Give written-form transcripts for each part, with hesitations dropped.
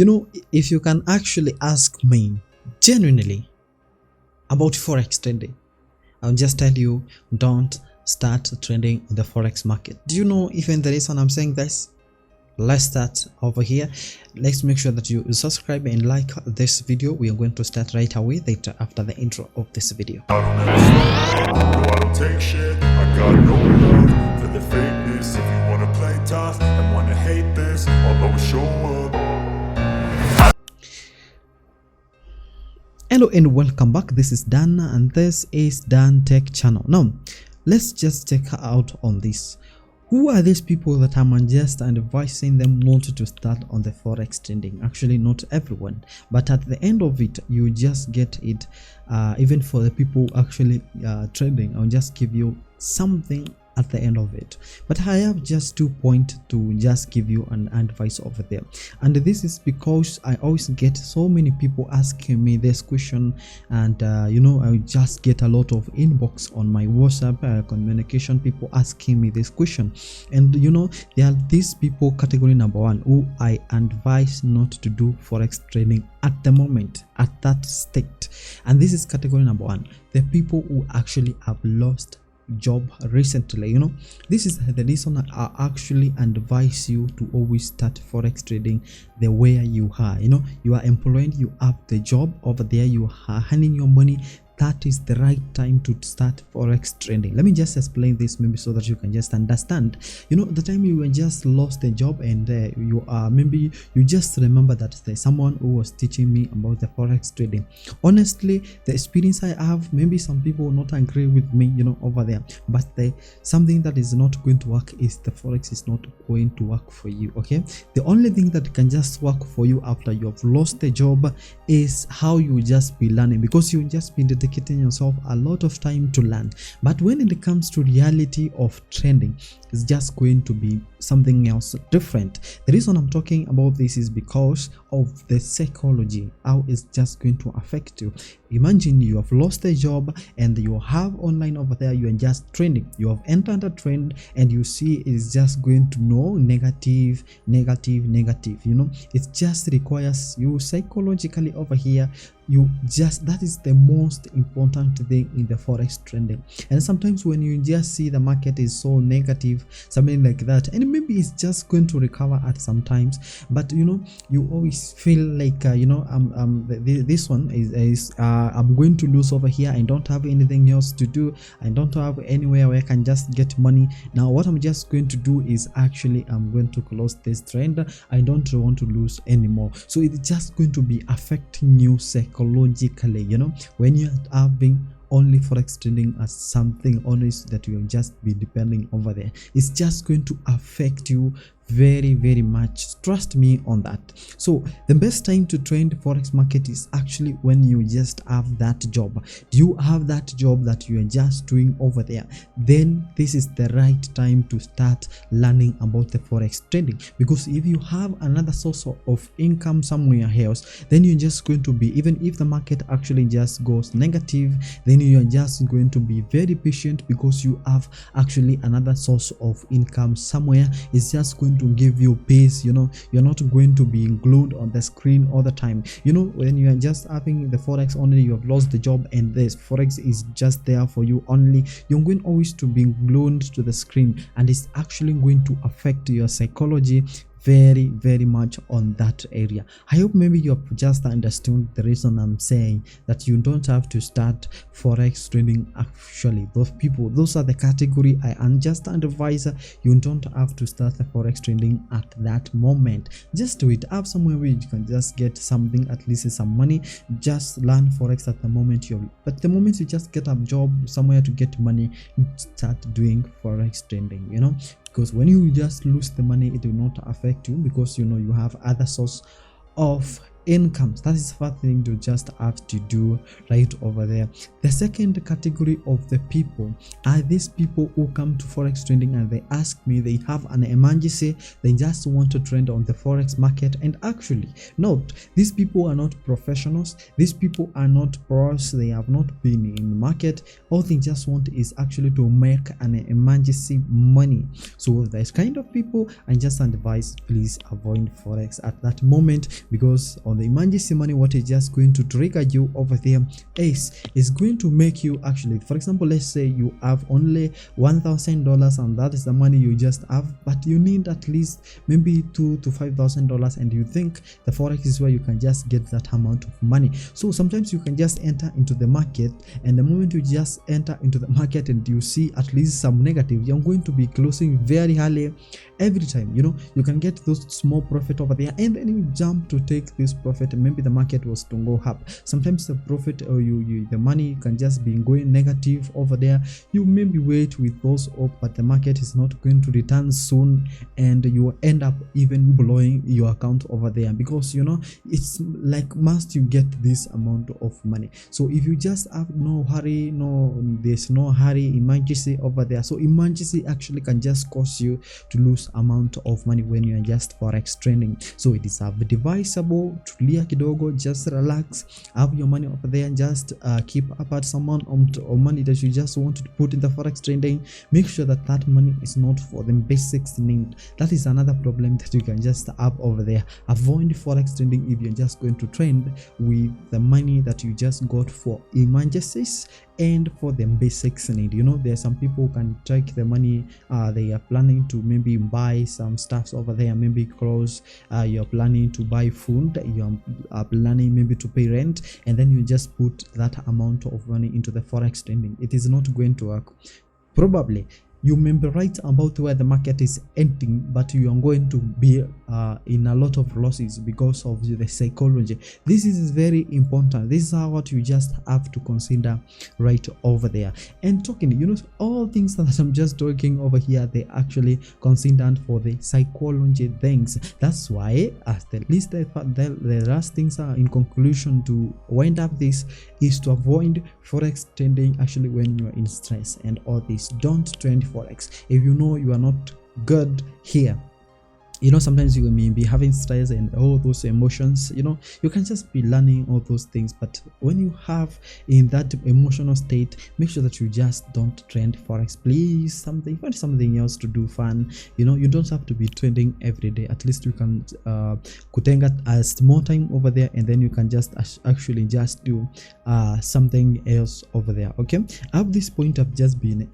If you can actually ask me genuinely about forex trading, I'll just tell you, don't start trading on the forex market. Do you know even the reason I'm saying this? Let's start over here. Let's make sure that you subscribe and like this video. We are going to start right away later after the intro of this video. I don't take shit. I got no love for the fakeness. If you wanna play tough and wanna hate this, I'll always show up. Hello and welcome back. This is Dan and this is Dan Tech Channel. Now let's just check out on this. Who are these people that I'm just advising them not to start on the forex trading? Actually, not everyone, but at the end of it, you just get it. Even for the people actually trading, I'll just give you something at the end of it. But I have just 2 points to just give you an advice over there, and this is because I always get so many people asking me this question, and I just get a lot of inbox on my WhatsApp communication, people asking me this question. And there are these people, category number one, who I advise not to do forex trading at the moment, at that state. And this is category number one, the people who actually have lost job recently. This is the reason I actually advise you to always start forex trading the way you are. You are employed, you have the job over there, you are earning your money. That is the right time to start forex trading. Let me just explain this maybe so that you can just understand. The time you just lost the job and maybe you just remember that there's someone who was teaching me about the forex trading. Honestly, the experience I have, maybe some people will not agree with me over there, but something that is not going to work is the forex is not going to work for you. Okay, the only thing that can just work for you after you have lost the job is how you just be learning, because you just been dedicating yourself a lot of time to learn. But when it comes to reality of trending, it's just going to be something else different. The reason I'm talking about this is because of the psychology, how it's just going to affect you. Imagine you have lost a job and you have online over there, you are just trending, you have entered a trend and you see it's just going to know negative. It just requires you psychologically over here. That is the most important thing in the forex trading. And sometimes when you just see the market is so negative, something like that, and maybe it's just going to recover at some times, but you always feel like this one is I'm going to lose over here. I don't have anything else to do. I don't have anywhere where I can just get money. Now what I'm just going to do is actually I'm going to close this trend. I don't want to lose anymore. So it's just going to be affecting you psychologically, when you're having only forex trading as something honest that you will just be depending over there. It's just going to affect you very much, trust me on that. So the best time to trade forex market is actually when you just have that job. Do you have that job that you are just doing over there? Then this is the right time to start learning about the forex trading, because if you have another source of income somewhere else, then you're just going to be, even if the market actually just goes negative, then you are just going to be very patient, because you have actually another source of income somewhere. It's just going to give you peace. You're not going to be glued on the screen all the time. When you are just having the forex only, you have lost the job and this forex is just there for you only, you're going always to be glued to the screen, and it's actually going to affect your psychology very much on that area. I hope maybe you have just understood the reason I'm saying that you don't have to start forex trading. Actually, those are the category I am just advise. You don't have to start the forex trading at that moment. Just do it. Have somewhere where you can just get something, at least some money. Just learn forex at the moment but the moment you just get a job somewhere to get money, start doing forex trading. Because when you just lose the money, it will not affect you, because you have other source of incomes. That is the first thing you just have to do right over there. The second category of the people are these people who come to forex trading and they ask me, they have an emergency, they just want to trade on the forex market. And actually note, these people are not professionals, these people are not pros, they have not been in the market. All they just want is actually to make an emergency money. So this kind of people, I just advise, please avoid forex at that moment, because on the emergency money, what is just going to trigger you over there is going to make you actually, for example, let's say you have only $1,000 and that is the money you just have, but you need at least maybe $2,000 to $5,000, and you think the forex is where you can just get that amount of money. So sometimes you can just enter into the market, and the moment you just enter into the market and you see at least some negative, you're going to be closing very early every time. You know, you can get those small profit over there, and then you jump to take this profit. Maybe the market was to go up, sometimes the profit or the money can just be going negative over there. You maybe wait with those up, but the market is not going to return soon, and you end up even blowing your account over there, because you know it's like must you get this amount of money. So if you just have no hurry, there's no hurry, emergency over there. So emergency actually can just cause you to lose amount of money when you are just forex trading. So it is advisable, tulia kidogo, just relax, have your money over there, and just keep apart some amount of money that you just want to put in the forex trading. Make sure that that money is not for the basics need. That is another problem that you can just have over there. Avoid forex trading if you're just going to trade with the money that you just got for emergencies and for the basics need. You know, there are some people who can take the money, they are planning to maybe buy some stuffs over there, maybe clothes, you're planning to buy food, you are planning maybe to pay rent, and then you just put that amount of money into the forex trading. It is not going to work. Probably you may be right about where the market is ending, but you are going to be in a lot of losses because of the psychology. This is very important. This is what you just have to consider right over there. And talking, you know, all things that I'm just talking over here, they actually considered for the psychology things. That's why at least the last things are in conclusion to wind up this is to avoid forex trading actually when you are in stress and all this. Don't trade forex if you know you are not good here. You know, sometimes you may be having stress and all those emotions, you know, you can just be learning all those things, but when you have in that emotional state, make sure that you just don't trend forex. Please, find something else to do fun. You know, you don't have to be trending every day. At least you can kutenga a small time over there, and then you can just actually just do something else over there. Okay, at this point I've just been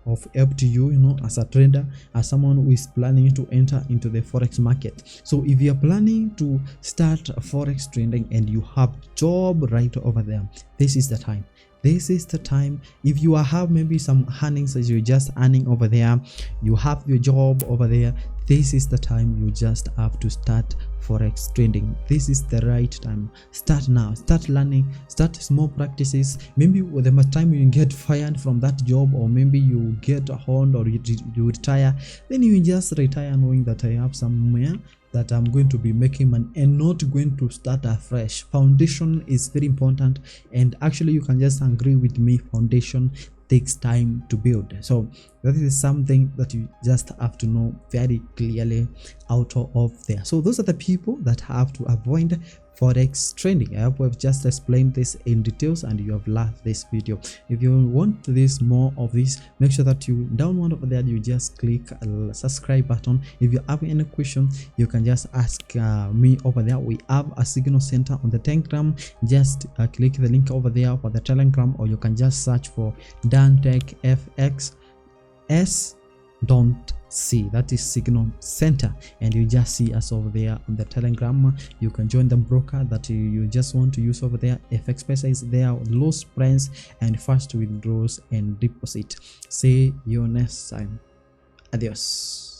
of help to you, you know, as a trader, as someone who is planning to enter into the forex market. So if you are planning to start forex trading and you have job right over there, this is the time. This is the time. If you have maybe some earnings that you're just earning over there, you have your job over there, this is the time you just have to start forex trading. This is the right time. Start now, start learning, start small practices. Maybe with the time you get fired from that job, or maybe you get honed, or you retire, then you just retire knowing that I have somewhere that I'm going to be making money and not going to start afresh. Foundation is very important, and actually you can just agree with me, foundation takes time to build. So that is something that you just have to know very clearly out of there. So those are the people that have to avoid forex trading. I hope we've just explained this in details and you have loved this video. If you want this more of this, make sure that you download over there, you just click a subscribe button. If you have any question, you can just ask me over there. We have a signal center on the Telegram. Just click the link over there for the Telegram, or you can just search for DanTech FX S.C, that is signal center, and you just see us over there on the Telegram. You can join the broker that you just want to use over there. FX Pesa is there, low spreads and fast withdrawals and deposit. See you next time. Adios.